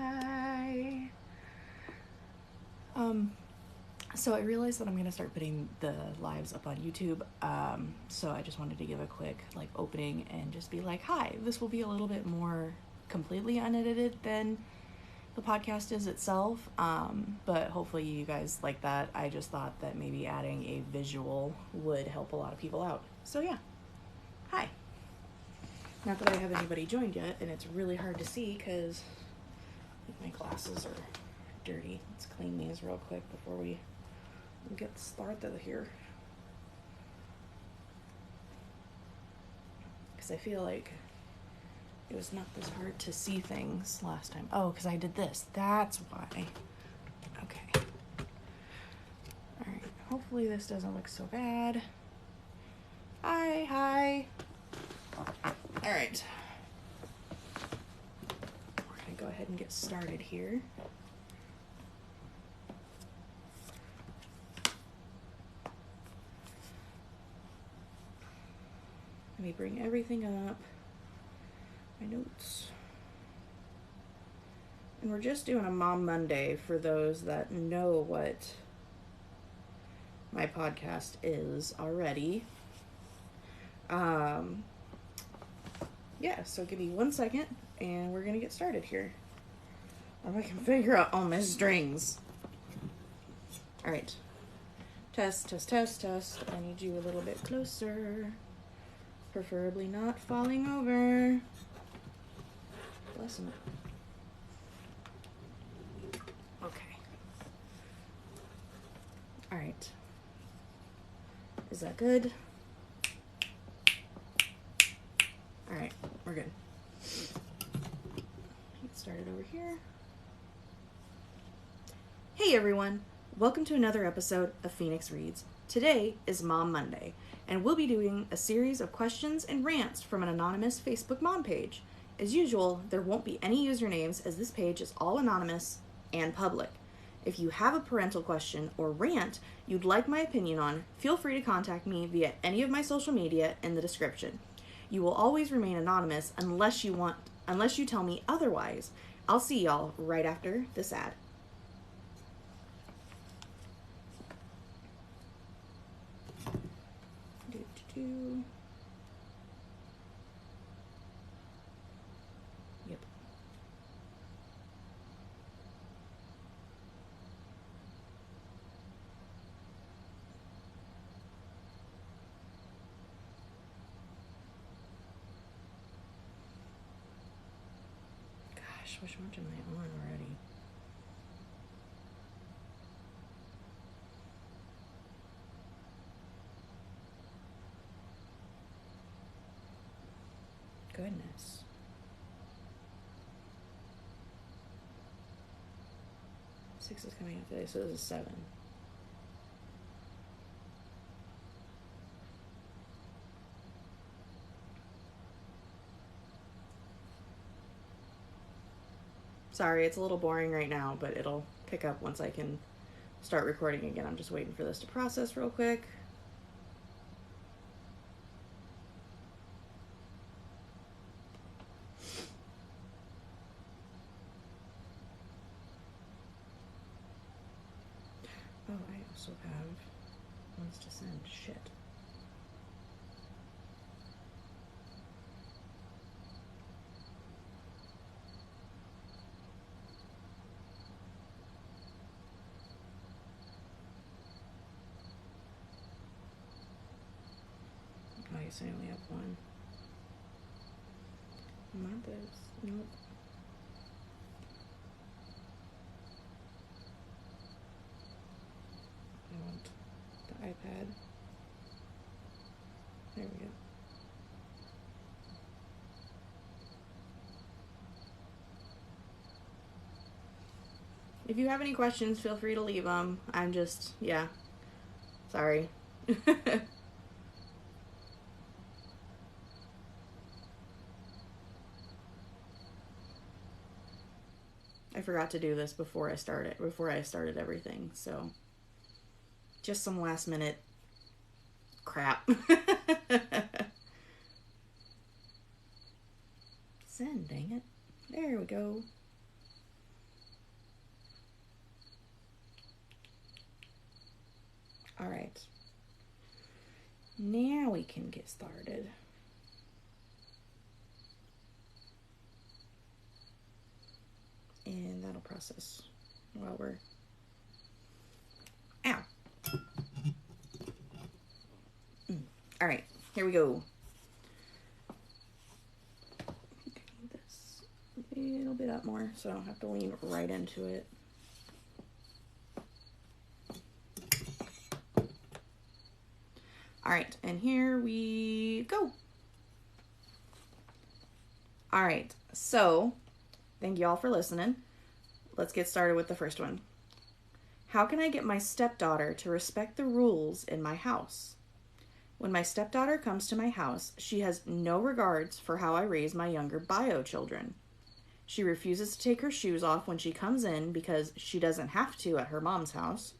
Hi. So I realized that I'm going to start putting the lives up on YouTube. So I just wanted to give a quick opening and just be like, hi, this will be a little bit more completely unedited than the podcast is itself. But hopefully you guys like that. I just thought that maybe adding a visual would help a lot of people out. So yeah. Hi. Not that I have anybody joined yet, and it's really hard to see because my glasses are dirty. Let's clean these real quick before we get started here. Because I feel like it was not this hard to see things last time. Oh, because I did this. That's why. Okay. Alright. Hopefully this doesn't look so bad. Hi. Alright. We're going to go ahead and get started here. Let me bring everything up. My notes. And we're just doing a Mom Monday for those that know what my podcast is already. Yeah, so give me 1 second and we're gonna get started here. If I can figure out all my strings. Alright. Test. I need you a little bit closer. Preferably not falling over. Bless him. Okay. Alright. Is that good? Alright, we're good. Get started over here. Hey everyone! Welcome to another episode of Phoenix Reads. Today is Mom Monday, and we'll be doing a series of questions and rants from an anonymous Facebook mom page. As usual, there won't be any usernames as this page is all anonymous and public. If you have a parental question or rant you'd like my opinion on, feel free to contact me via any of my social media in the description. You will always remain anonymous unless you tell me otherwise. I'll see y'all right after this ad. Yep. Gosh, which one am I on already? Goodness. Six is coming up today, so this is 7. Sorry, it's a little boring right now, but it'll pick up once I can start recording again. I'm just waiting for this to process real quick. Oh, I also have ones to send. Shit. Oh, I guess I only have one. Not this. Nope. I want the iPad. There we go. If you have any questions, feel free to leave them. I'm just, yeah. Sorry. I forgot to do this before I started everything, so just some last minute crap. Send, dang it. There we go. All right. Now we can get started. And that'll process while we're... Ow. All right, here we go. Need this a little bit up more so I don't have to lean right into it. All right, and here we go. All right, so thank you all for listening. Let's get started with the first one. How can I get my stepdaughter to respect the rules in my house? When my stepdaughter comes to my house, she has no regards for how I raise my younger bio children. She refuses to take her shoes off when she comes in because she doesn't have to at her mom's house.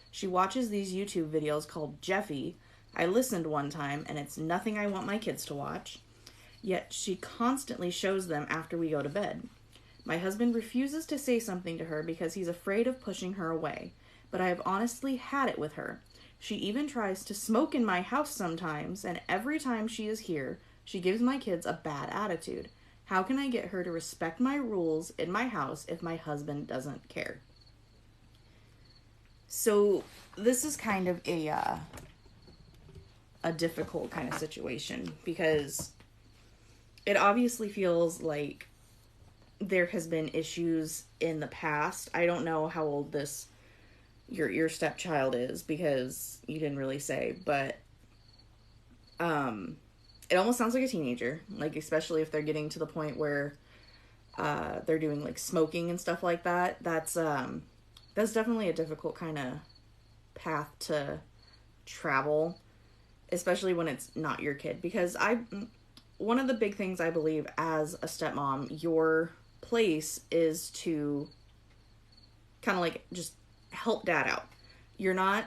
She watches these YouTube videos called Jeffy. I listened one time, and it's nothing I want my kids to watch. Yet she constantly shows them after we go to bed. My husband refuses to say something to her because he's afraid of pushing her away, but I have honestly had it with her. She even tries to smoke in my house sometimes, and every time she is here, she gives my kids a bad attitude. How can I get her to respect my rules in my house if my husband doesn't care? So this is kind of a difficult kind of situation because it obviously feels like there has been issues in the past. I don't know how old this your stepchild is because you didn't really say, but it almost sounds like a teenager, like especially if they're getting to the point where they're doing like smoking and stuff like that. That's definitely a difficult kind of path to travel, especially when it's not your kid, because one of the big things I believe as a stepmom, your place is to kind of like just help dad out. You're not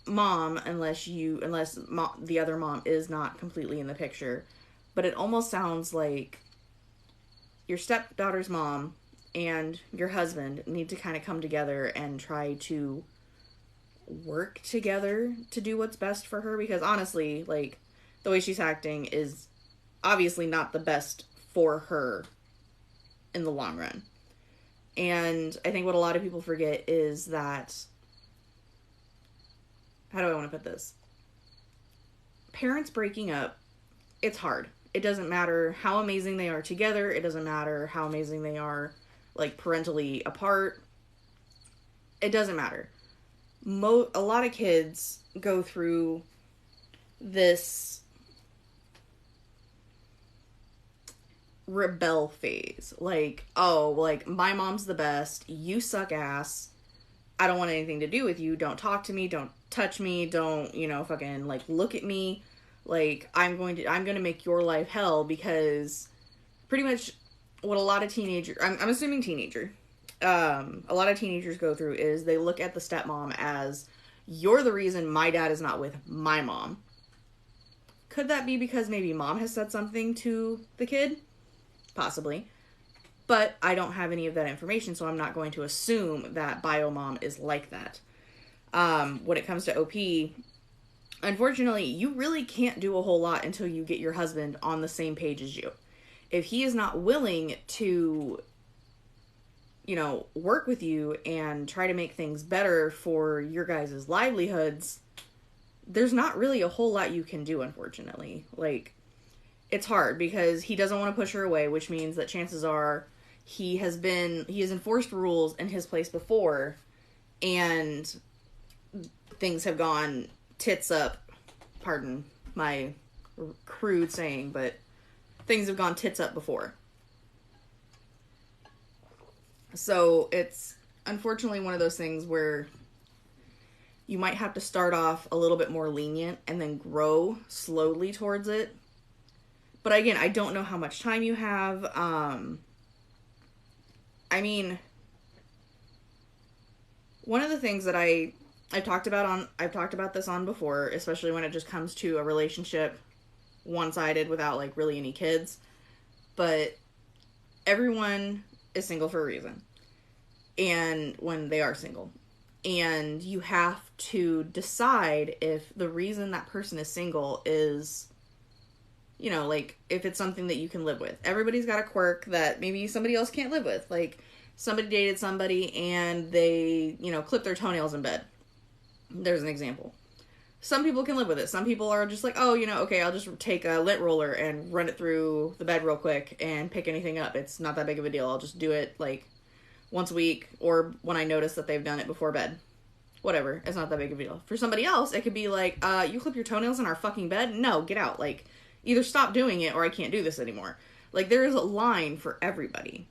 mom unless the other mom is not completely in the picture. But it almost sounds like your stepdaughter's mom and your husband need to kind of come together and try to work together to do what's best for her, because honestly, like, the way she's acting is obviously not the best for her in the long run. And I think what a lot of people forget is that, how do I want to put this? Parents breaking up, it's hard. It doesn't matter how amazing they are together. It doesn't matter how amazing they are, like, parentally apart. It doesn't matter. A lot of kids go through this rebel phase. Like, oh, like, my mom's the best. You suck ass. I don't want anything to do with you. Don't talk to me. Don't touch me. Don't, fucking, like, look at me. Like, I'm going to make your life hell, because pretty much what a lot of teenagers, I'm assuming teenager, a lot of teenagers go through is they look at the stepmom as, you're the reason my dad is not with my mom. Could that be because maybe mom has said something to the kid? Possibly. But I don't have any of that information, so I'm not going to assume that bio mom is like that. When it comes to OP, unfortunately, you really can't do a whole lot until you get your husband on the same page as you. If he is not willing to, work with you and try to make things better for your guys' livelihoods, there's not really a whole lot you can do, unfortunately. Like, it's hard because he doesn't want to push her away, which means that chances are he has enforced rules in his place before, and things have gone tits up. Pardon my crude saying, but things have gone tits up before. So it's unfortunately one of those things where you might have to start off a little bit more lenient and then grow slowly towards it. But again, I don't know how much time you have. I mean, one of the things that I've talked about this on before, especially when it just comes to a relationship one-sided without like really any kids. But everyone is single for a reason. And when they are single. And you have to decide if the reason that person is single is, you know, like, if it's something that you can live with. Everybody's got a quirk that maybe somebody else can't live with. Like, somebody dated somebody and they, you know, clip their toenails in bed. There's an example. Some people can live with it. Some people are just like, oh, you know, okay, I'll just take a lint roller and run it through the bed real quick and pick anything up. It's not that big of a deal. I'll just do it, like, once a week or when I notice that they've done it before bed. Whatever. It's not that big of a deal. For somebody else, it could be like, you clip your toenails in our fucking bed? No, get out. Like, either stop doing it or I can't do this anymore. Like, there is a line for everybody.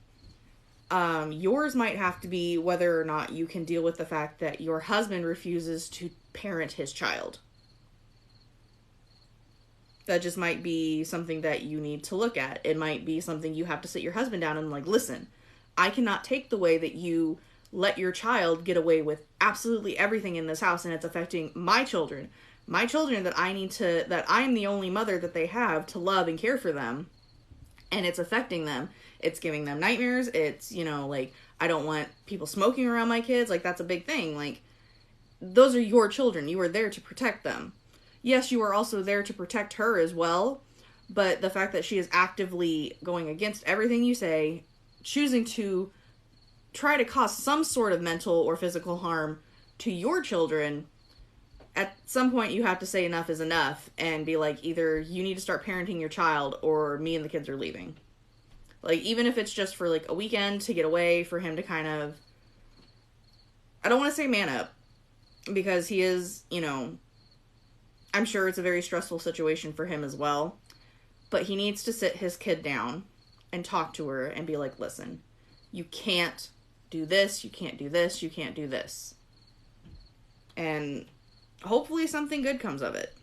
Yours might have to be whether or not you can deal with the fact that your husband refuses to parent his child. That just might be something that you need to look at. It might be something you have to sit your husband down and, like, listen, I cannot take the way that you let your child get away with absolutely everything in this house, and it's affecting my children. My children that I'm the only mother that they have to love and care for them, and it's affecting them. It's giving them nightmares. It's, you know, like, I don't want people smoking around my kids. Like, that's a big thing. Like, those are your children. You are there to protect them. Yes, you are also there to protect her as well, but the fact that she is actively going against everything you say, choosing to try to cause some sort of mental or physical harm to your children, at some point you have to say enough is enough and be like, either you need to start parenting your child or me and the kids are leaving. Like, even if it's just for, like, a weekend to get away, for him to kind of, I don't want to say man up, because he is, you know, I'm sure it's a very stressful situation for him as well, but he needs to sit his kid down and talk to her and be like, listen, you can't do this, you can't do this, you can't do this. And hopefully something good comes of it.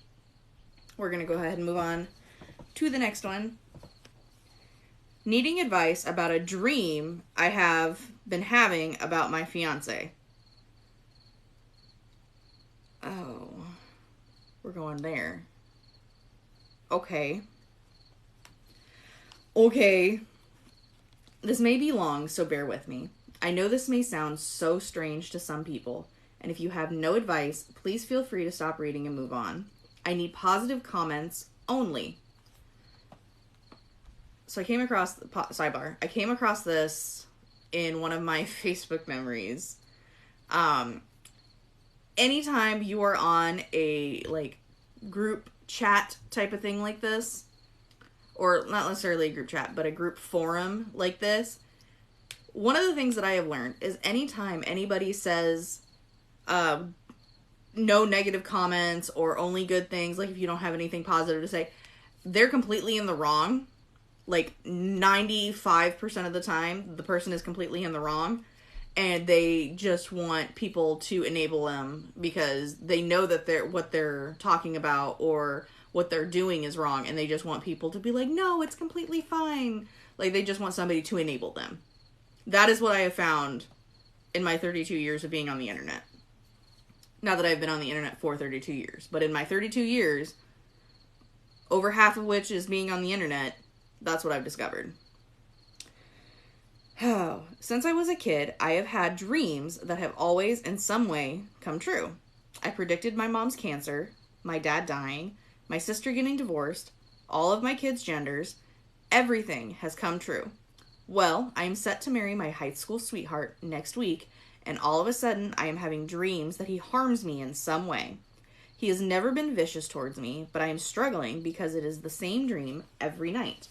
We're going to go ahead and move on to the next one. Needing advice about a dream I have been having about my fiance. Oh, we're going there. Okay. This may be long, so bear with me. I know this may sound so strange to some people, and if you have no advice, please feel free to stop reading and move on. I need positive comments only. So I came across, sidebar, I came across this in one of my Facebook memories. Anytime you are on a, like, group chat type of thing like this, or not necessarily a group chat, but a group forum like this, one of the things that I have learned is anytime anybody says, no negative comments or only good things, like if you don't have anything positive to say, they're completely in the wrong. Like 95% of the time, the person is completely in the wrong, and they just want people to enable them because they know that what they're talking about or what they're doing is wrong, and they just want people to be like, no, it's completely fine. Like, they just want somebody to enable them. That is what I have found in my 32 years of being on the internet. Not that I've been on the internet for 32 years, but in my 32 years, over half of which is being on the internet, that's what I've discovered. Since I was a kid, I have had dreams that have always, in some way, come true. I predicted my mom's cancer, my dad dying, my sister getting divorced, all of my kids' genders. Everything has come true. Well, I am set to marry my high school sweetheart next week, and all of a sudden, I am having dreams that he harms me in some way. He has never been vicious towards me, but I am struggling because it is the same dream every night.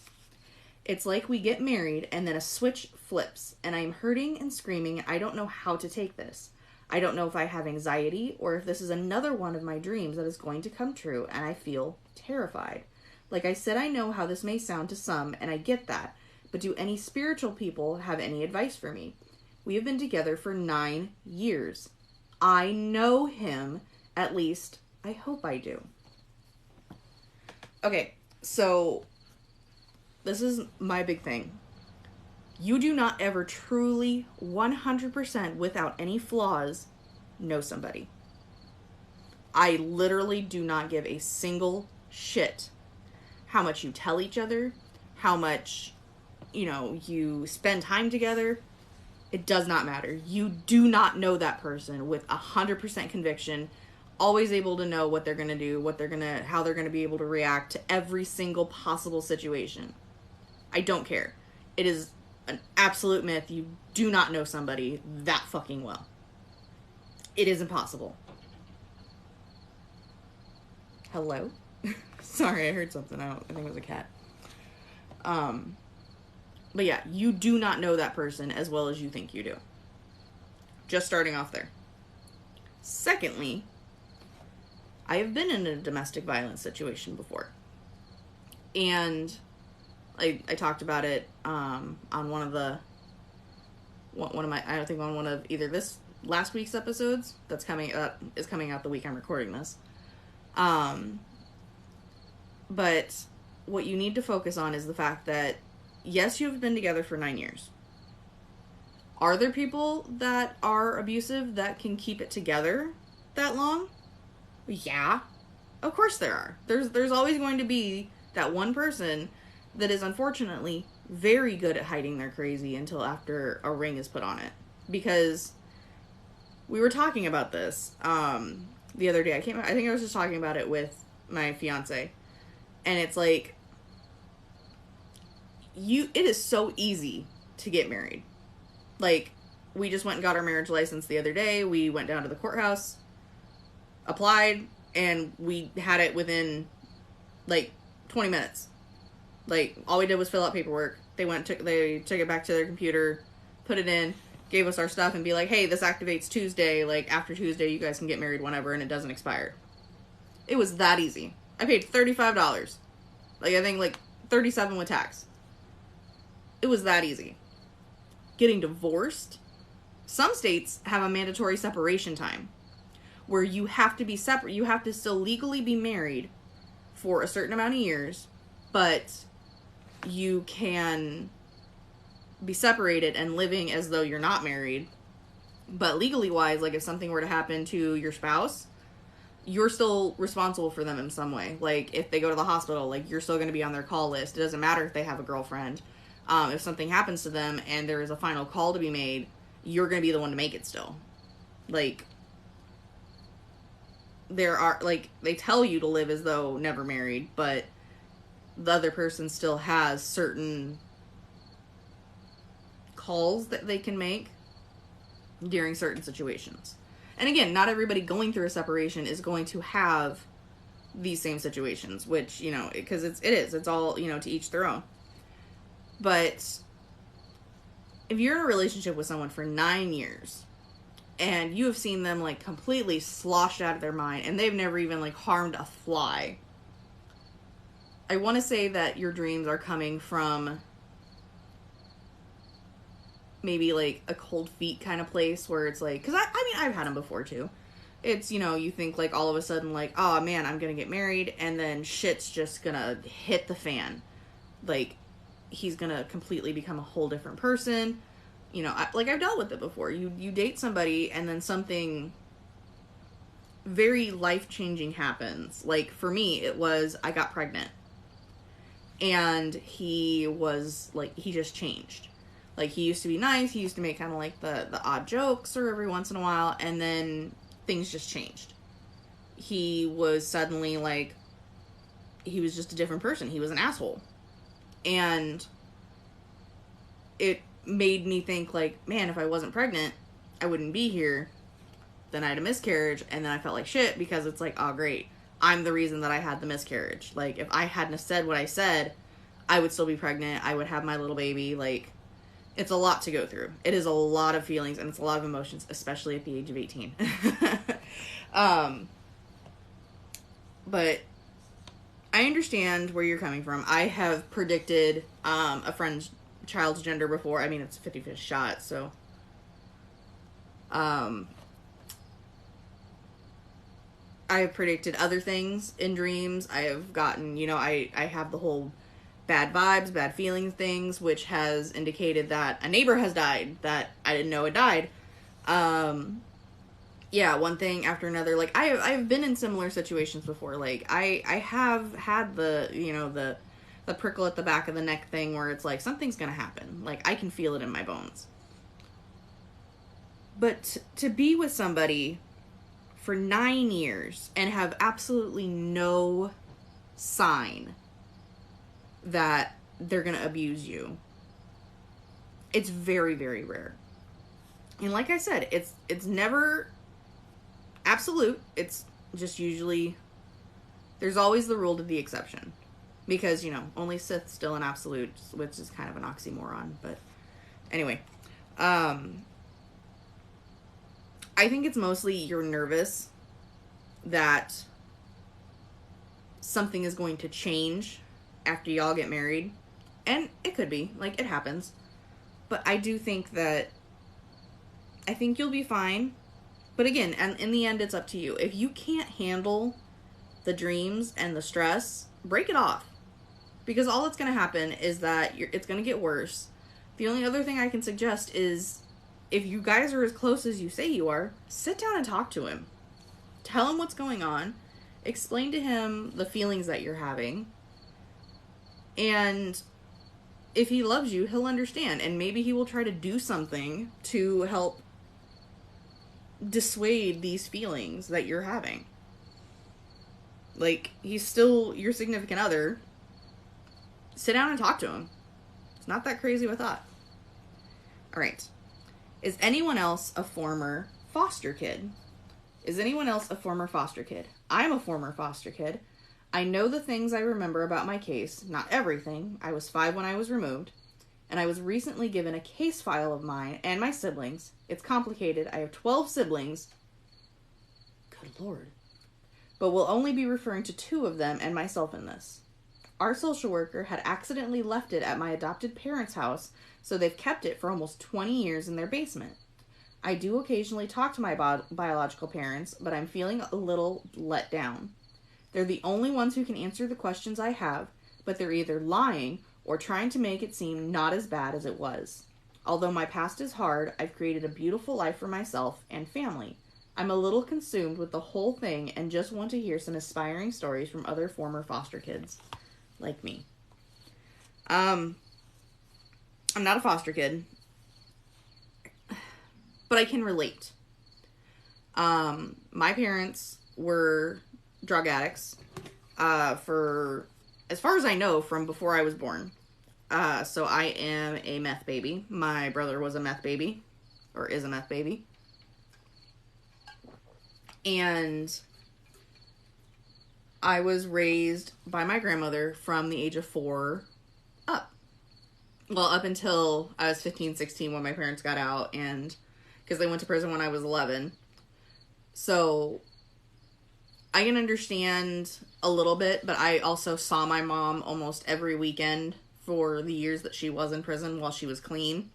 It's like we get married and then a switch flips, and I am hurting and screaming. I don't know how to take this. I don't know if I have anxiety or if this is another one of my dreams that is going to come true, and I feel terrified. Like I said, I know how this may sound to some, and I get that, but do any spiritual people have any advice for me? We have been together for 9 years. I know him, at least I hope I do. Okay, so this is my big thing. You do not ever truly, 100% without any flaws, know somebody. I literally do not give a single shit how much you tell each other, how much, you spend time together. It does not matter. You do not know that person with 100% conviction, always able to know what they're going to do, how they're going to be able to react to every single possible situation. I don't care. It is an absolute myth. You do not know somebody that fucking well. It is impossible. Hello? Sorry, I heard something. I think it was a cat. But yeah, you do not know that person as well as you think you do. Just starting off there. Secondly, I have been in a domestic violence situation before. And I talked about it on one of either this last week's episodes is coming out the week I'm recording this. But what you need to focus on is the fact that, yes, you've been together for 9 years. Are there people that are abusive that can keep it together that long? Yeah. Of course there are. There's always going to be that one person that is unfortunately very good at hiding their crazy until after a ring is put on it. Because we were talking about this the other day. I think I was just talking about it with my fiance. And it's like, it is so easy to get married. Like, we just went and got our marriage license the other day. We went down to the courthouse, applied, and we had it within, like, 20 minutes. Like, all we did was fill out paperwork. They took it back to their computer, put it in, gave us our stuff, and be like, hey, this activates Tuesday. Like, after Tuesday, you guys can get married whenever, and it doesn't expire. It was that easy. I paid $35. Like, I think, like, $37 with tax. It was that easy. Getting divorced, some states have a mandatory separation time where you have to be separate. You have to still legally be married for a certain amount of years, but you can be separated and living as though you're not married. But legally wise, like if something were to happen to your spouse, you're still responsible for them in some way. Like if they go to the hospital, like you're still going to be on their call list. It doesn't matter if they have a girlfriend. If something happens to them and there is a final call to be made, you're going to be the one to make it still. Like, there are, like, they tell you to live as though never married, but the other person still has certain calls that they can make during certain situations. And again, not everybody going through a separation is going to have these same situations, which, you know, because it's all, you know, to each their own. But if you're in a relationship with someone for 9 years and you have seen them like completely sloshed out of their mind and they've never even like harmed a fly, I want to say that your dreams are coming from maybe like a cold feet kind of place where it's like, because I mean, I've had them before too. It's, you know, you think like all of a sudden like, oh man, I'm going to get married, and then shit's just going to hit the fan. Like, he's going to completely become a whole different person. You know, I've dealt with it before. You date somebody and then something very life-changing happens. Like, for me, it was, I got pregnant. And he was, like, he just changed. Like, he used to be nice. He used to make kind of, like, the odd jokes or every once in a while. And then things just changed. He was suddenly, like, he was just a different person. He was an asshole. And it made me think, like, man, if I wasn't pregnant, I wouldn't be here. Then I had a miscarriage, and then I felt like shit because it's like, oh, great. I'm the reason that I had the miscarriage. Like, if I hadn't have said what I said, I would still be pregnant. I would have my little baby. Like, it's a lot to go through. It is a lot of feelings, and it's a lot of emotions, especially at the age of 18. But I understand where you're coming from. I have predicted a friend's child's gender before. I mean, it's a 50-50 shot, so. I have predicted other things in dreams. I have gotten, you know, I have the whole bad vibes, bad feelings things, which has indicated that a neighbor has died that I didn't know had died. Yeah, one thing after another. Like, I've been in similar situations before. Like, I have had the, you know, the prickle at the back of the neck thing where it's like, something's gonna happen. Like, I can feel it in my bones. But to be with somebody for 9 years and have absolutely no sign that they're going to abuse you, it's very, very rare. And like I said, it's never absolute. It's just usually, there's always the rule to the exception. Because, only Sith's still an absolute, which is kind of an oxymoron. But anyway, I think it's mostly you're nervous that something is going to change after y'all get married. And it could be. Like, it happens. But I do think that, I think you'll be fine. But again, and in the end, it's up to you. If you can't handle the dreams and the stress, break it off. Because all that's going to happen is that it's going to get worse. The only other thing I can suggest is, if you guys are as close as you say you are, sit down and talk to him. Tell him what's going on. Explain to him the feelings that you're having. And if he loves you, he'll understand. And maybe he will try to do something to help dissuade these feelings that you're having. Like, he's still your significant other. Sit down and talk to him. It's not that crazy of a thought. Alright. Is anyone else a former foster kid? Is anyone else a former foster kid? I'm a former foster kid. I know the things I remember about my case. Not everything. I was 5 when I was removed. And I was recently given a case file of mine and my siblings. It's complicated. I have 12 siblings. Good Lord. But we'll only be referring to 2 of them and myself in this. Our social worker had accidentally left it at my adopted parents' house, so they've kept it for almost 20 years in their basement. I do occasionally talk to my biological parents, but I'm feeling a little let down. They're the only ones who can answer the questions I have, but they're either lying or trying to make it seem not as bad as it was. Although my past is hard, I've created a beautiful life for myself and family. I'm a little consumed with the whole thing and just want to hear some inspiring stories from other former foster kids. Like me. I'm not a foster kid, but I can relate. My parents were drug addicts, for, as far as I know, from before I was born. So I am a meth baby. My brother was a meth baby, or is a meth baby. And I was raised by my grandmother from the age of 4 up. Well, up until I was 15, 16 when my parents got out, and because they went to prison when I was 11. So I can understand a little bit, but I also saw my mom almost every weekend for the years that she was in prison while she was clean.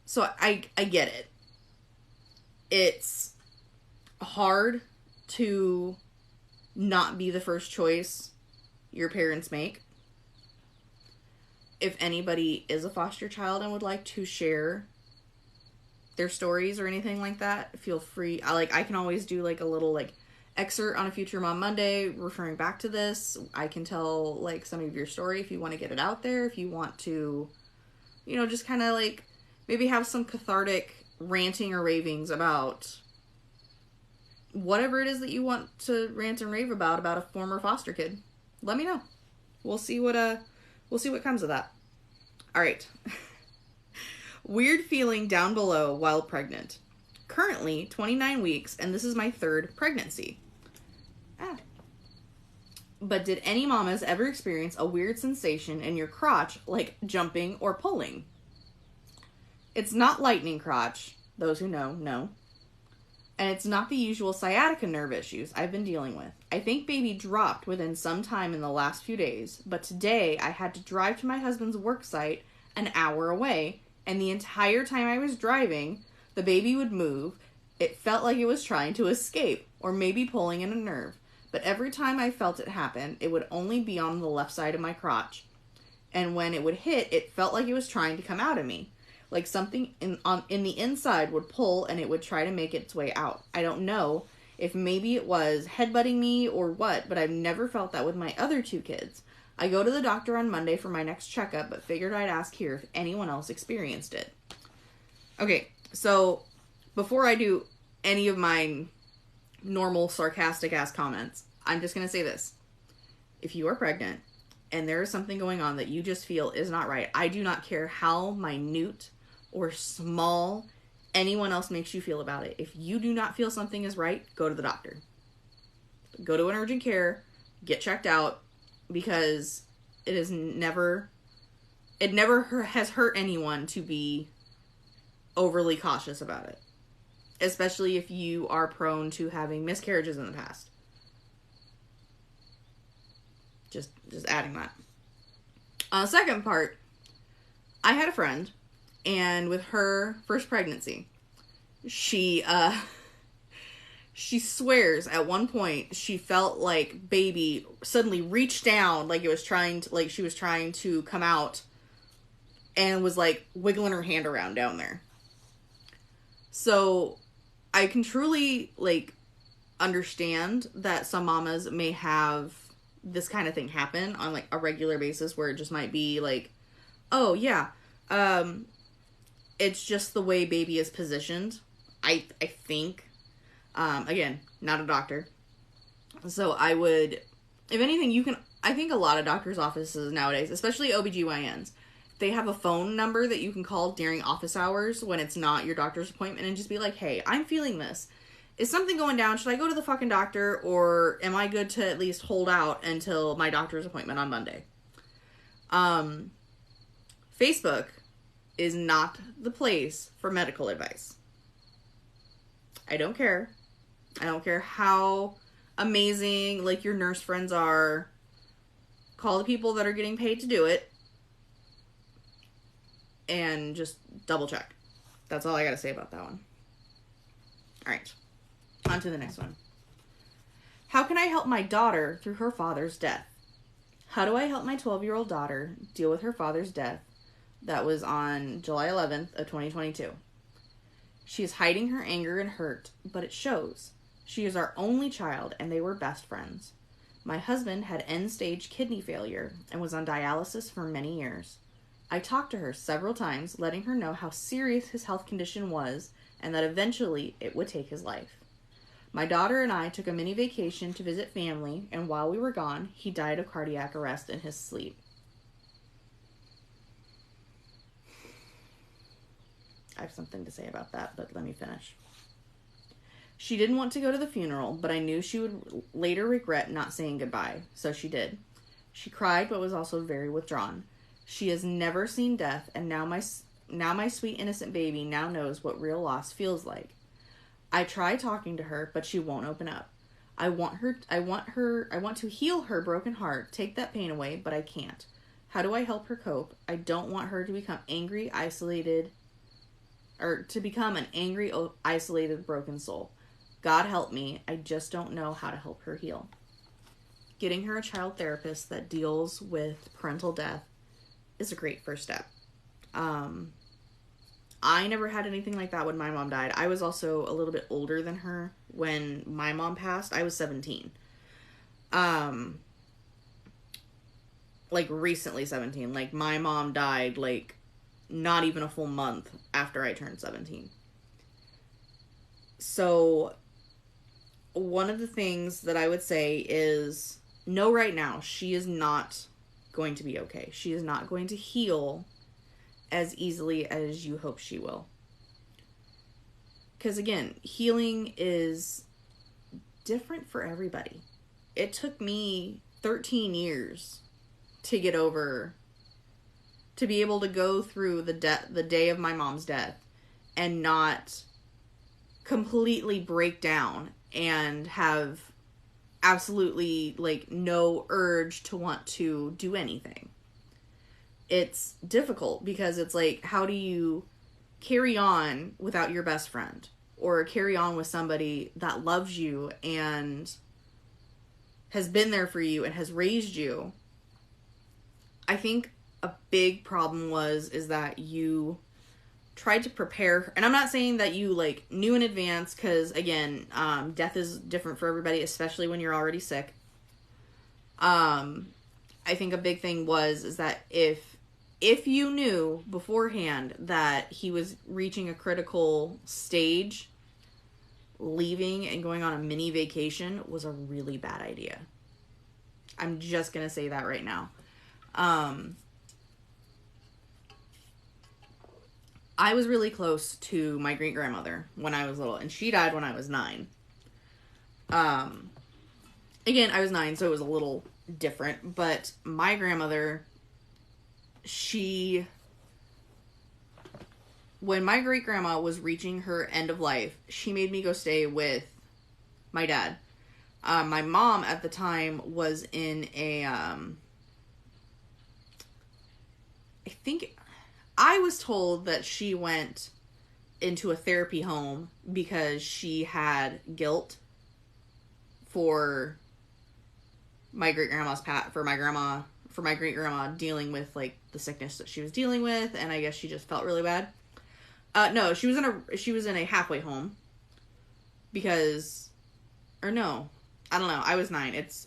So I get it. It's hard to not be the first choice your parents make. If anybody is a foster child and would like to share their stories or anything like that, feel free. I can always do a little excerpt on a Future Mom Monday referring back to this. I can tell some of your story if you want to get it out there, if you want to, just kind of maybe have some cathartic ranting or ravings about whatever it is that you want to rant and rave about a former foster kid. Let me know. We'll see what comes of that. All right. Weird feeling down below while pregnant. Currently 29 weeks, and this is my 3rd pregnancy. But did any mamas ever experience a weird sensation in your crotch, like jumping or pulling? It's not lightning crotch. Those who know. And it's not the usual sciatica nerve issues I've been dealing with. I think baby dropped within some time in the last few days, but today I had to drive to my husband's work site an hour away, and the entire time I was driving, the baby would move. It felt like it was trying to escape, or maybe pulling in a nerve. But every time I felt it happen, it would only be on the left side of my crotch. And when it would hit, it felt like it was trying to come out of me. Like something in the inside would pull and it would try to make its way out. I don't know if maybe it was headbutting me or what, but I've never felt that with my other 2 kids. I go to the doctor on Monday for my next checkup, but figured I'd ask here if anyone else experienced it. Okay, so before I do any of my normal sarcastic ass comments, I'm just going to say this. If you are pregnant and there is something going on that you just feel is not right, I do not care how minute or small anyone else makes you feel about it. If you do not feel something is right, go to the doctor. Go to an urgent care, get checked out, because it never has hurt anyone to be overly cautious about it. Especially if you are prone to having miscarriages in the past. Just adding that. Second part, I had a friend, and with her first pregnancy, she swears at one point she felt like baby suddenly reached down, like she was trying to come out, and was like wiggling her hand around down there. So I can truly like understand that some mamas may have this kind of thing happen on like a regular basis, where it just might be like, oh yeah, it's just the way baby is positioned. I think, again, not a doctor. So I would, if anything, I think a lot of doctors' offices nowadays, especially OBGYNs, they have a phone number that you can call during office hours when it's not your doctor's appointment, and just be like, hey, I'm feeling this. Is something going down? Should I go to the fucking doctor, or am I good to at least hold out until my doctor's appointment on Monday? Facebook is not the place for medical advice. I don't care. I don't care how amazing, like, your nurse friends are. Call the people that are getting paid to do it. And just double check. That's all I gotta say about that one. Alright. On to the next one. How can I help my daughter through her father's death? How do I help my 12-year-old daughter deal with her father's death? That was on July 11th of 2022. She is hiding her anger and hurt, but it shows. She is our only child, and they were best friends. My husband had end-stage kidney failure and was on dialysis for many years. I talked to her several times, letting her know how serious his health condition was and that eventually it would take his life. My daughter and I took a mini vacation to visit family, and while we were gone, he died of cardiac arrest in his sleep. I have something to say about that, but let me finish. She didn't want to go to the funeral, but I knew she would later regret not saying goodbye, so she did. She cried, but was also very withdrawn. She has never seen death, and now my sweet innocent baby now knows what real loss feels like. I try talking to her, but she won't open up. I want to heal her broken heart, take that pain away, but I can't. How do I help her cope? I don't want her to become an angry, isolated, broken soul. God help me. I just don't know how to help her heal. Getting her a child therapist that deals with parental death is a great first step. I never had anything like that when my mom died. I was also a little bit older than her when my mom passed. I was 17. Like recently 17. Like my mom died like not even a full month after I turned 17. So one of the things that I would say is, know right now, she is not going to be okay. She is not going to heal as easily as you hope she will. Because again, healing is different for everybody. It took me 13 years to get over, to be able to go through the day of my mom's death and not completely break down and have absolutely like no urge to want to do anything. It's difficult because it's like, how do you carry on without your best friend, or carry on with somebody that loves you and has been there for you and has raised you? I think a big problem is that you tried to prepare, and I'm not saying that you like knew in advance, because again, death is different for everybody, especially when you're already sick. I think a big thing is that if if you knew beforehand that he was reaching a critical stage, leaving and going on a mini vacation was a really bad idea. I'm just going to say that right now. I was really close to my great-grandmother when I was little, and she died when I was 9. Again, I was 9, so it was a little different, but my grandmother, when my great-grandma was reaching her end of life, she made me go stay with my dad. My mom at the time was in I was told that she went into a therapy home because she had guilt for my great-grandma's for my great-grandma dealing with, like, the sickness that she was dealing with, and I guess she just felt really bad. No, she was in a halfway home I don't know. I was 9. It's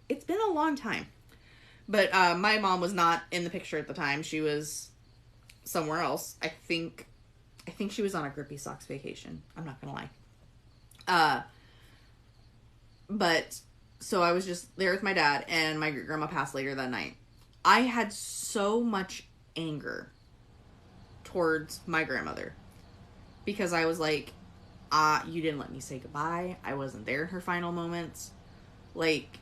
been a long time. But my mom was not in the picture at the time. She was somewhere else. I think she was on a Grippy Socks vacation. I'm not gonna lie. But so I was just there with my dad, and my grandma passed later that night. I had so much anger towards my grandmother because I was like, you didn't let me say goodbye. I wasn't there in her final moments. Like,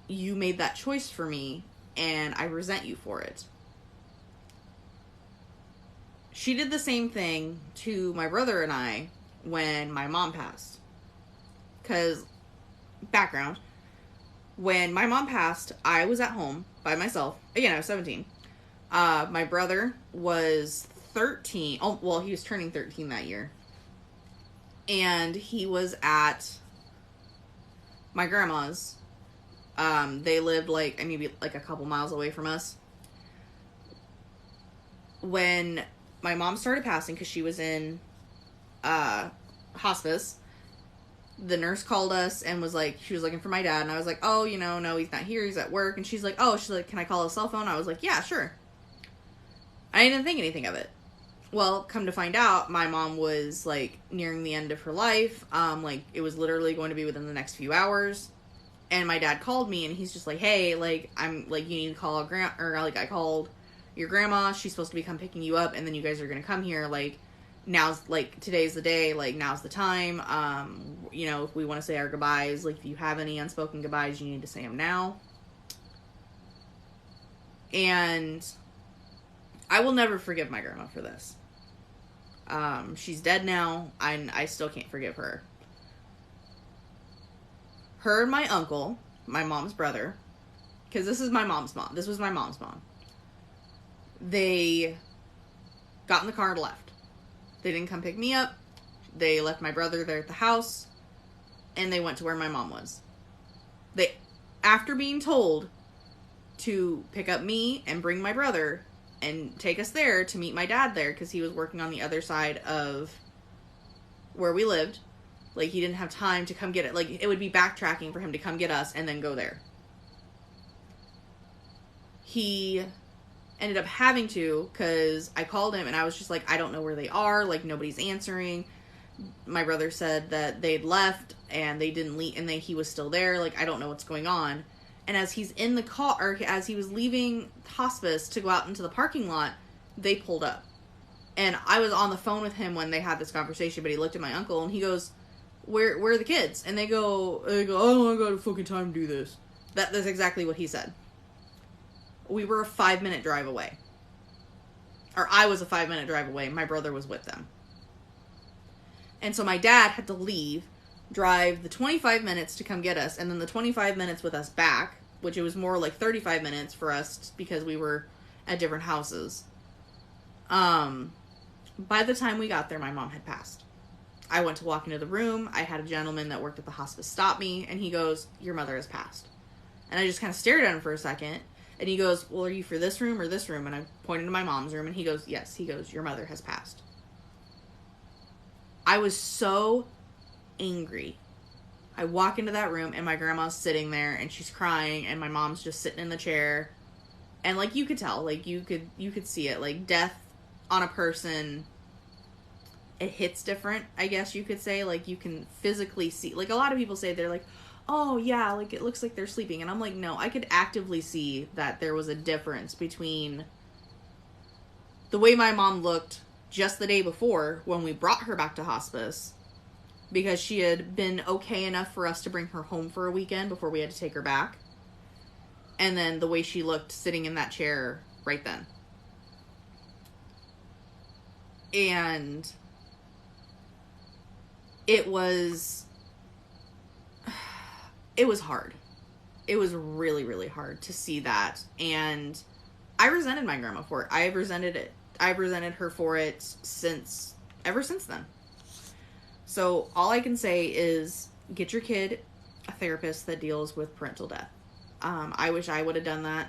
you made that choice for me, and I resent you for it. She did the same thing to my brother and I when my mom passed. Because, background, when my mom passed, I was at home by myself. Again, I was 17. My brother was 13. Oh, well, he was turning 13 that year. And he was at my grandma's. They lived maybe a couple miles away from us. When my mom started passing, because she was in hospice, the nurse called us and was like, she was looking for my dad, and I was like, oh, no, he's not here, he's at work. And she's like, can I call his cell phone? I was like, yeah, sure. I didn't think anything of it. Well, come to find out, my mom was, nearing the end of her life. It was literally going to be within the next few hours. And my dad called me, and he's just like, hey, you need to call I called your grandma. She's supposed to be come picking you up, and then you guys are going to come here. Now's, today's the day. Now's the time. If we want to say our goodbyes, if you have any unspoken goodbyes, you need to say them now. And I will never forgive my grandma for this. She's dead now. I still can't forgive her. Her and my uncle, my mom's brother, because this is my mom's mom. This was my mom's mom. They got in the car and left. They didn't come pick me up. They left my brother there at the house, and they went to where my mom was. After being told to pick up me and bring my brother and take us there to meet my dad there, because he was working on the other side of where we lived. He didn't have time to come get it. It would be backtracking for him to come get us and then go there. He ended up having to, because I called him and I was just like, I don't know where they are. Nobody's answering. My brother said that they'd left and they didn't leave, and then he was still there. I don't know what's going on. And as he's in the car, or as he was leaving hospice to go out into the parking lot, they pulled up. And I was on the phone with him when they had this conversation, but he looked at my uncle and he goes, Where are the kids? And they go, oh, I got a fucking time to do this. That's exactly what he said. We were a 5-minute drive away. Or I was a 5-minute drive away. My brother was with them. And so my dad had to leave, drive the 25 minutes to come get us, and then the 25 minutes with us back, which it was more like 35 minutes for us because we were at different houses. By the time we got there, my mom had passed. I went to walk into the room. I had a gentleman that worked at the hospice stop me, and he goes, your mother has passed. And I just kind of stared at him for a second, and he goes, well, are you for this room or this room? And I pointed to my mom's room, and he goes, yes. He goes, your mother has passed. I was so angry. I walk into that room, and my grandma's sitting there, and she's crying, and my mom's just sitting in the chair, And, like, you could tell, like, you could see it, like, death on a person, it hits different, I guess you could say. Like, you can physically see, like, a lot of people say they're like, oh, yeah, like, it looks like they're sleeping. And I'm like, no, I could actively see that there was a difference between the way my mom looked just the day before when we brought her back to hospice, because she had been okay enough for us to bring her home for a weekend before we had to take her back. And then the way she looked sitting in that chair right then. And it was hard. It was really, really hard to see that. And I resented my grandma for it. I've resented it. I've resented her for it ever since then. So all I can say is get your kid a therapist that deals with parental death. I wish I would have done that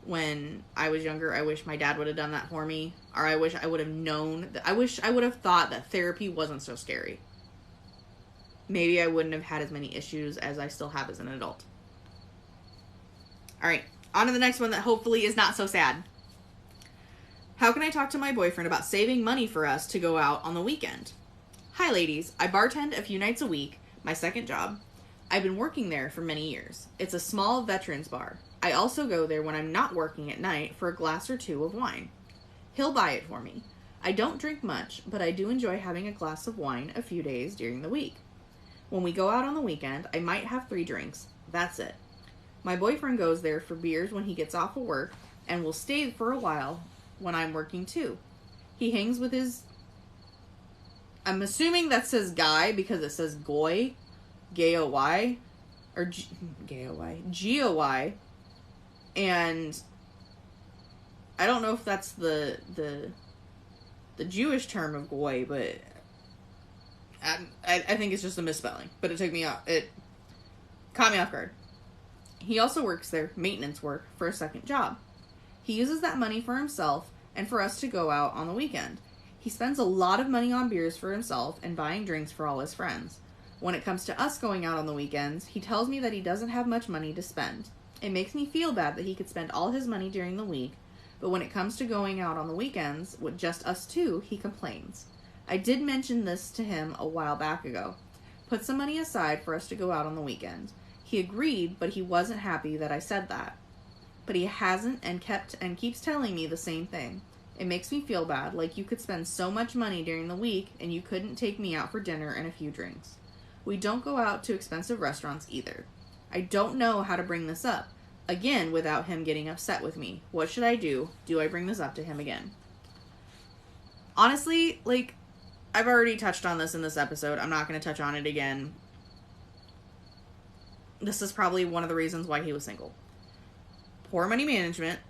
when I was younger. I wish my dad would have done that for me. Or I wish I would have known. I wish I would have thought that therapy wasn't so scary. Maybe I wouldn't have had as many issues as I still have as an adult. Alright, on to the next one that hopefully is not so sad. How can I talk to my boyfriend about saving money for us to go out on the weekend? Hi ladies, I bartend a few nights a week, my second job. I've been working there for many years. It's a small veterans bar. I also go there when I'm not working at night for a glass or two of wine. He'll buy it for me. I don't drink much, but I do enjoy having a glass of wine a few days during the week. When we go out on the weekend, I might have 3 drinks. That's it. My boyfriend goes there for beers when he gets off of work and will stay for a while when I'm working too. He hangs with his... I'm assuming that says guy because it says goy. G-O-Y. Or G-O-Y. G-O-Y. And I don't know if that's the Jewish term of goy, but I think it's just a misspelling. But it caught me off guard. He also works there, maintenance work, for a second job. He uses that money for himself and for us to go out on the weekend. He spends a lot of money on beers for himself and buying drinks for all his friends. When it comes to us going out on the weekends, he tells me that he doesn't have much money to spend. It makes me feel bad that he could spend all his money during the week, but when it comes to going out on the weekends with just us two, he complains. I did mention this to him a while back ago. Put some money aside for us to go out on the weekend. He agreed, but he wasn't happy that I said that. But he hasn't and keeps telling me the same thing. It makes me feel bad, like you could spend so much money during the week and you couldn't take me out for dinner and a few drinks. We don't go out to expensive restaurants either. I don't know how to bring this up, again, without him getting upset with me. What should I do? Do I bring this up to him again? Honestly, like, I've already touched on this in this episode. I'm not going to touch on it again. This is probably one of the reasons why he was single. Poor money management.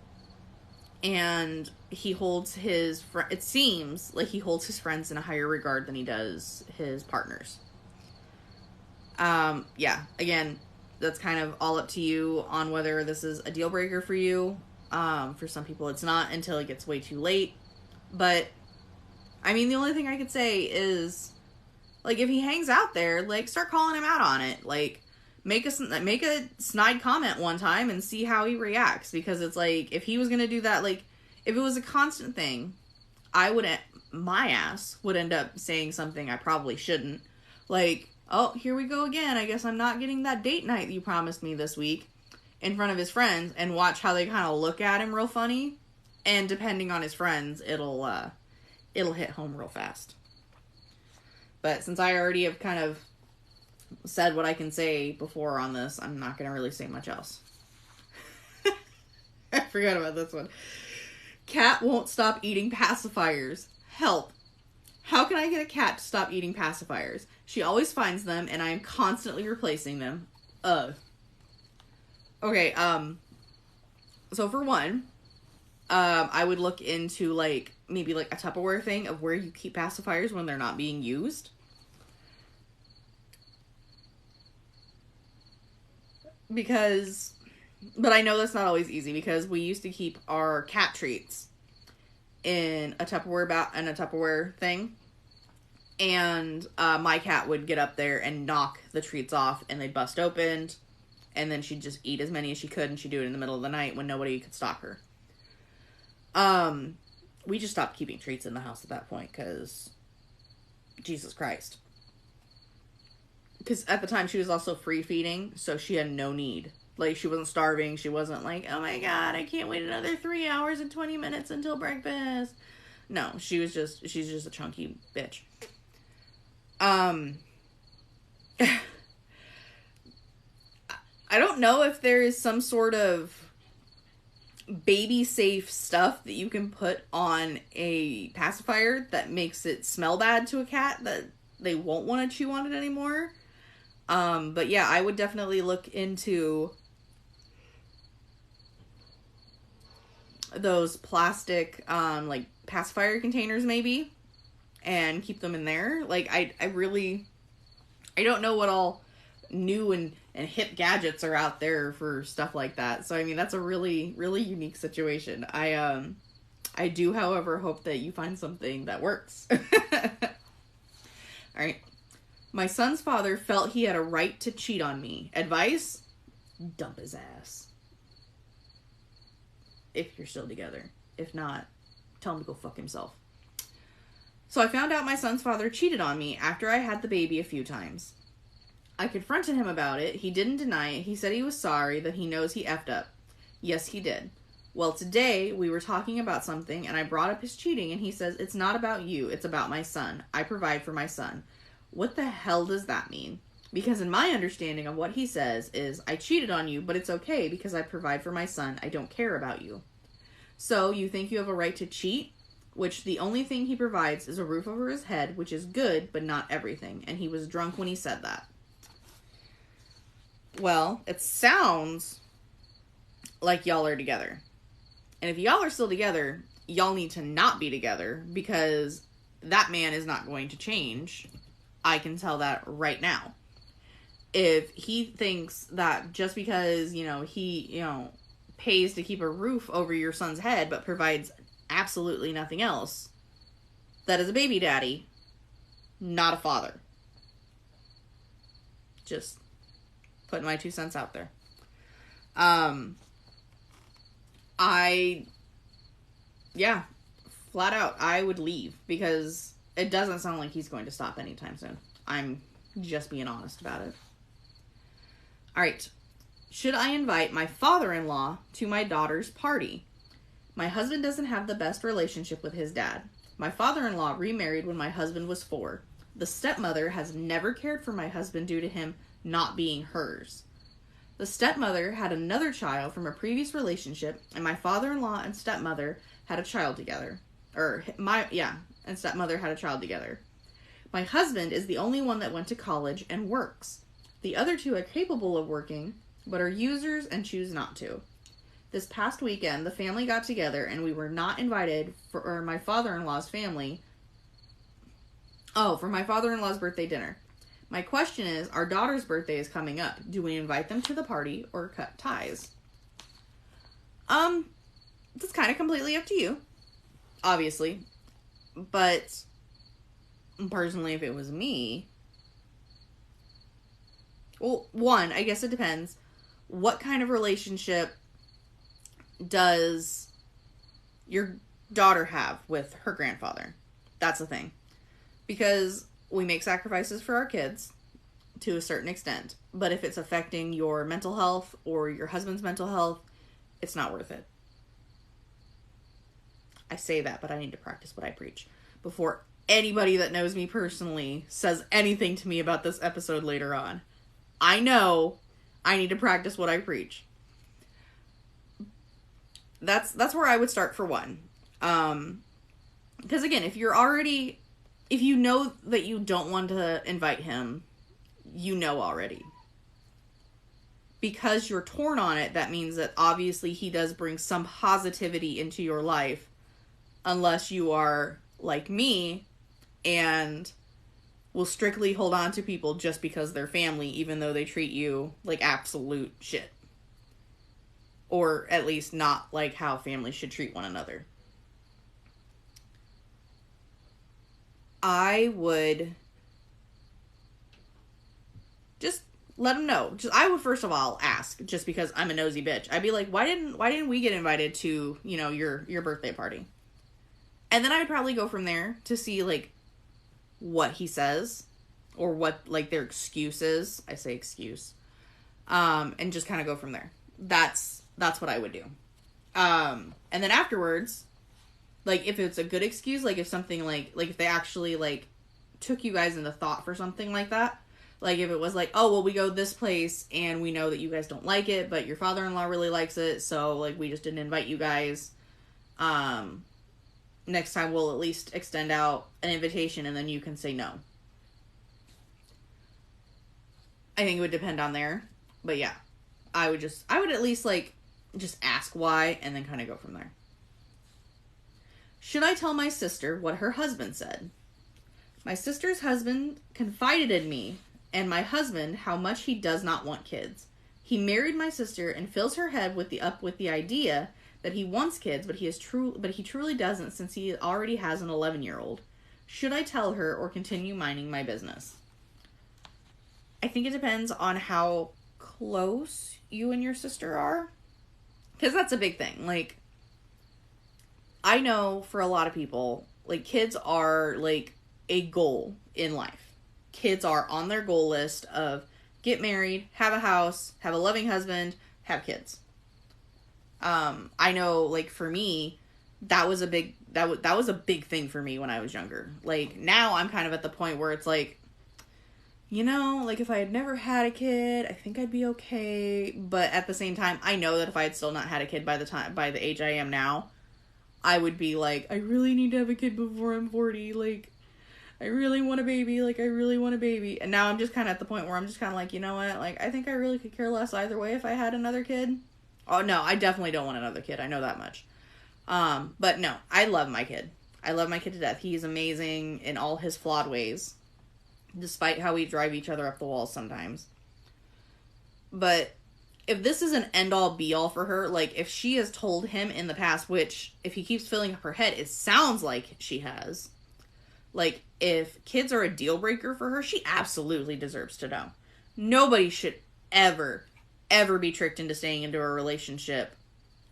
And he holds it seems like he holds his friends in a higher regard than he does his partners. Yeah, again, that's kind of all up to you on whether this is a deal breaker for you. For some people it's not until it gets way too late. But, I mean, the only thing I could say is, like, if he hangs out there, like, start calling him out on it. Like, make a snide comment one time and see how he reacts. Because it's like, if he was going to do that, like, if it was a constant thing, my ass would end up saying something I probably shouldn't. Like, oh, here we go again. I guess I'm not getting that date night you promised me this week in front of his friends, and watch how they kind of look at him real funny. And depending on his friends, it'll hit home real fast. But since I already have kind of said what I can say before on this, I'm not going to really say much else. I forgot about this one. Cat won't stop eating pacifiers. Help. How can I get a cat to stop eating pacifiers? She always finds them, and I am constantly replacing them. Okay, so for one, I would look into, like, maybe, like, a Tupperware thing of where you keep pacifiers when they're not being used. But I know that's not always easy, because we used to keep our cat treats in a Tupperware thing. And my cat would get up there and knock the treats off, and they'd bust open, and then she'd just eat as many as she could, and she'd do it in the middle of the night when nobody could stop her. We just stopped keeping treats in the house at that point, because Jesus Christ. Because at the time, she was also free feeding, so she had no need. Like, she wasn't starving. She wasn't like, oh my God, I can't wait another 3 hours and 20 minutes until breakfast. No, she's just a chunky bitch. I don't know if there is some sort of baby safe stuff that you can put on a pacifier that makes it smell bad to a cat that they won't want to chew on it anymore. But yeah, I would definitely look into those plastic, like pacifier containers maybe, and keep them in there. Like, I don't know what all new and hip gadgets are out there for stuff like that. So, I mean, that's a really, really unique situation. I do, however, hope that you find something that works. All right. My son's father felt he had a right to cheat on me. Advice? Dump his ass. If you're still together. If not, tell him to go fuck himself. So I found out my son's father cheated on me after I had the baby a few times. I confronted him about it. He didn't deny it. He said he was sorry, that he knows he effed up. Yes, he did. Well, today we were talking about something and I brought up his cheating and he says, it's not about you. It's about my son. I provide for my son. What the hell does that mean? Because in my understanding of what he says is, I cheated on you, but it's okay because I provide for my son. I don't care about you. So you think you have a right to cheat? Which the only thing he provides is a roof over his head, which is good, but not everything. And he was drunk when he said that. Well, it sounds like y'all are together. And if y'all are still together, y'all need to not be together because that man is not going to change. I can tell that right now. If he thinks that just because, he, pays to keep a roof over your son's head but provides absolutely nothing else, that is a baby daddy, not a father. Just putting my 2 cents out there. Flat out, I would leave because it doesn't sound like he's going to stop anytime soon. I'm just being honest about it. All right. Should I invite my father-in-law to my daughter's party? My husband doesn't have the best relationship with his dad. My father-in-law remarried when my husband was 4. The stepmother has never cared for my husband due to him not being hers. The stepmother had another child from a previous relationship, and my father-in-law and stepmother had a child together. And stepmother had a child together. My husband is the only one that went to college and works. The other 2 are capable of working, but are users and choose not to. This past weekend, the family got together and we were not invited for my father-in-law's family. For my father-in-law's birthday dinner. My question is, our daughter's birthday is coming up. Do we invite them to the party or cut ties? It's kind of completely up to you, obviously. But personally, if it was me, well, one, I guess it depends. What kind of relationship does your daughter have with her grandfather? That's the thing. Because we make sacrifices for our kids to a certain extent. But if it's affecting your mental health or your husband's mental health, it's not worth it. I say that, but I need to practice what I preach before anybody that knows me personally says anything to me about this episode later on. I know I need to practice what I preach. That's where I would start for one. Because again, if you know that you don't want to invite him, you know already. Because you're torn on it, that means that obviously he does bring some positivity into your life. Unless you are like me and will strictly hold on to people just because they're family, even though they treat you like absolute shit. Or at least not like how families should treat one another. I would just let them know. I would first of all ask, just because I'm a nosy bitch. I'd be like, why didn't we get invited to, you know, your birthday party? And then I would probably go from there to see, like, what he says, or what, like, their excuse is. I say excuse. And just kind of go from there. That's what I would do. And then afterwards, like, if it's a good excuse, like, if something, like, if they actually, like, took you guys into thought for something like that, like, if it was like, oh, well, we go this place, and we know that you guys don't like it, but your father-in-law really likes it, so, like, we just didn't invite you guys, next time we'll at least extend out an invitation, and then you can say no. I think it would depend on there, but yeah, I would at least, like, just ask why, and then kind of go from there. Should I tell my sister what her husband said? My sister's husband confided in me and my husband how much he does not want kids. He married my sister and fills her head with the idea that he wants kids, but he truly doesn't, since he already has an 11-year-old. Should I tell her or continue minding my business? I think it depends on how close you and your sister are, because that's a big thing. Like, I know for a lot of people, like, kids are, like, a goal in life. Kids are on their goal list of get married, have a house, have a loving husband, have kids. I know, like, for me, that was a big thing for me when I was younger. Like, now I'm kind of at the point where it's like, you know, like, if I had never had a kid, I think I'd be okay. But at the same time, I know that if I had still not had a kid by the age I am now, I would be like, I really need to have a kid before I'm 40. Like, I really want a baby. Like, I really want a baby. And now I'm just kind of at the point where I'm just kind of like, you know what? Like, I think I really could care less either way if I had another kid. Oh, no, I definitely don't want another kid. I know that much. But no, I love my kid. I love my kid to death. He's amazing in all his flawed ways, despite how we drive each other up the walls sometimes. But if this is an end-all be-all for her, like, if she has told him in the past, which, if he keeps filling up her head, it sounds like she has. Like, if kids are a deal-breaker for her, she absolutely deserves to know. Nobody should ever be tricked into staying into a relationship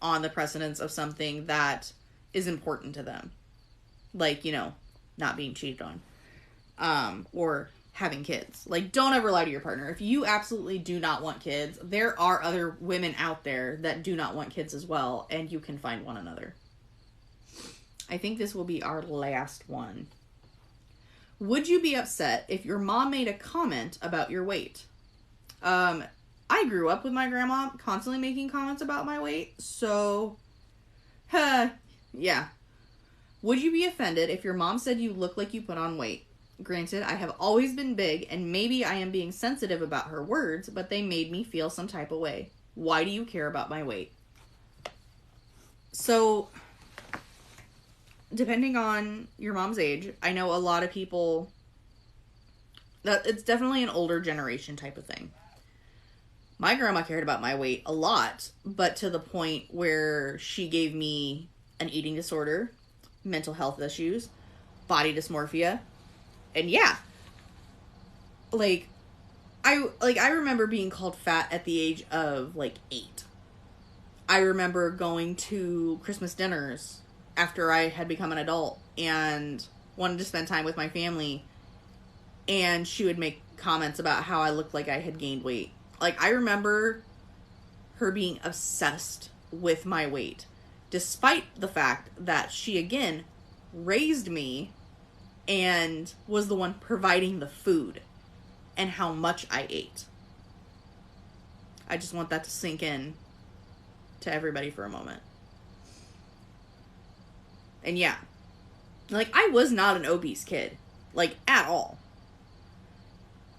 on the precedence of something that is important to them. Like, you know, not being cheated on. Or having kids. Like, don't ever lie to your partner. If you absolutely do not want kids, there are other women out there that do not want kids as well, and you can find one another. I think this will be our last one. Would you be upset if your mom made a comment about your weight? I grew up with my grandma constantly making comments about my weight, so, yeah. Would you be offended if your mom said you look like you put on weight? Granted, I have always been big, and maybe I am being sensitive about her words, but they made me feel some type of way. Why do you care about my weight? So, depending on your mom's age, I know a lot of people, that it's definitely an older generation type of thing. My grandma cared about my weight a lot, but to the point where she gave me an eating disorder, mental health issues, body dysmorphia, and yeah. I remember being called fat at the age of, 8. I remember going to Christmas dinners after I had become an adult and wanted to spend time with my family, and she would make comments about how I looked like I had gained weight. Like, I remember her being obsessed with my weight, despite the fact that she, again, raised me and was the one providing the food and how much I ate. I just want that to sink in to everybody for a moment. And yeah, like, I was not an obese kid, like, at all.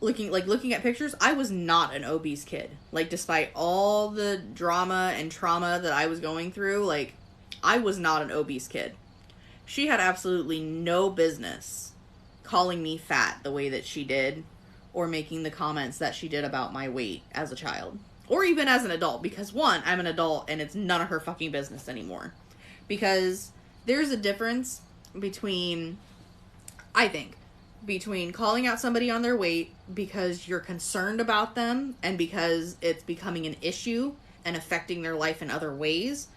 Looking at pictures, I was not an obese kid. Like, despite all the drama and trauma that I was going through, like, I was not an obese kid. She had absolutely no business calling me fat the way that she did, or making the comments that she did about my weight as a child. Or even as an adult, because one, I'm an adult and it's none of her fucking business anymore. Because there's a difference between, I think, between calling out somebody on their weight because you're concerned about them and because it's becoming an issue and affecting their life in other ways,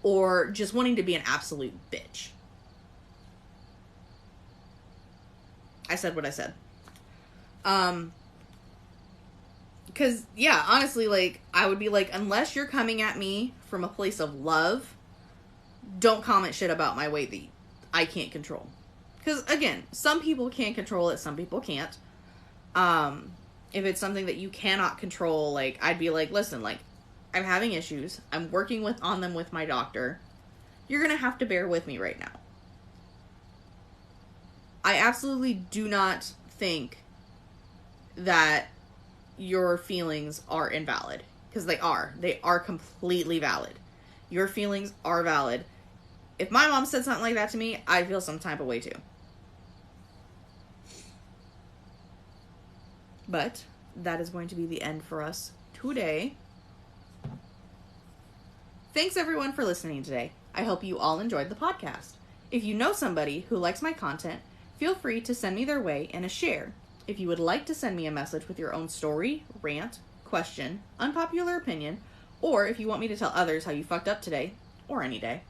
or just wanting to be an absolute bitch. I said what I said. Because, yeah, honestly, like, I would be like, unless you're coming at me from a place of love, don't comment shit about my weight that I can't control. Because, again, some people can control it, some people can't. If it's something that you cannot control, like, I'd be like, listen, like, I'm having issues. I'm working on them with my doctor. You're going to have to bear with me right now. I absolutely do not think that your feelings are invalid. Because they are. They are completely valid. Your feelings are valid. If my mom said something like that to me, I'd feel some type of way too. But that is going to be the end for us today. Thanks everyone for listening today. I hope you all enjoyed the podcast. If you know somebody who likes my content, feel free to send me their way and a share. If you would like to send me a message with your own story, rant, question, unpopular opinion, or if you want me to tell others how you fucked up today, or any day,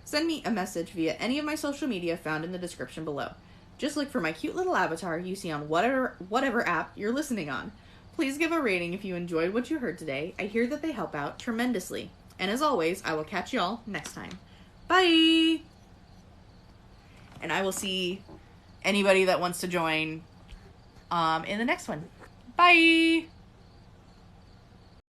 send me a message via any of my social media found in the description below. Just look for my cute little avatar you see on whatever app you're listening on. Please give a rating if you enjoyed what you heard today. I hear that they help out tremendously. And as always, I will catch y'all next time. Bye! And I will see anybody that wants to join in the next one. Bye!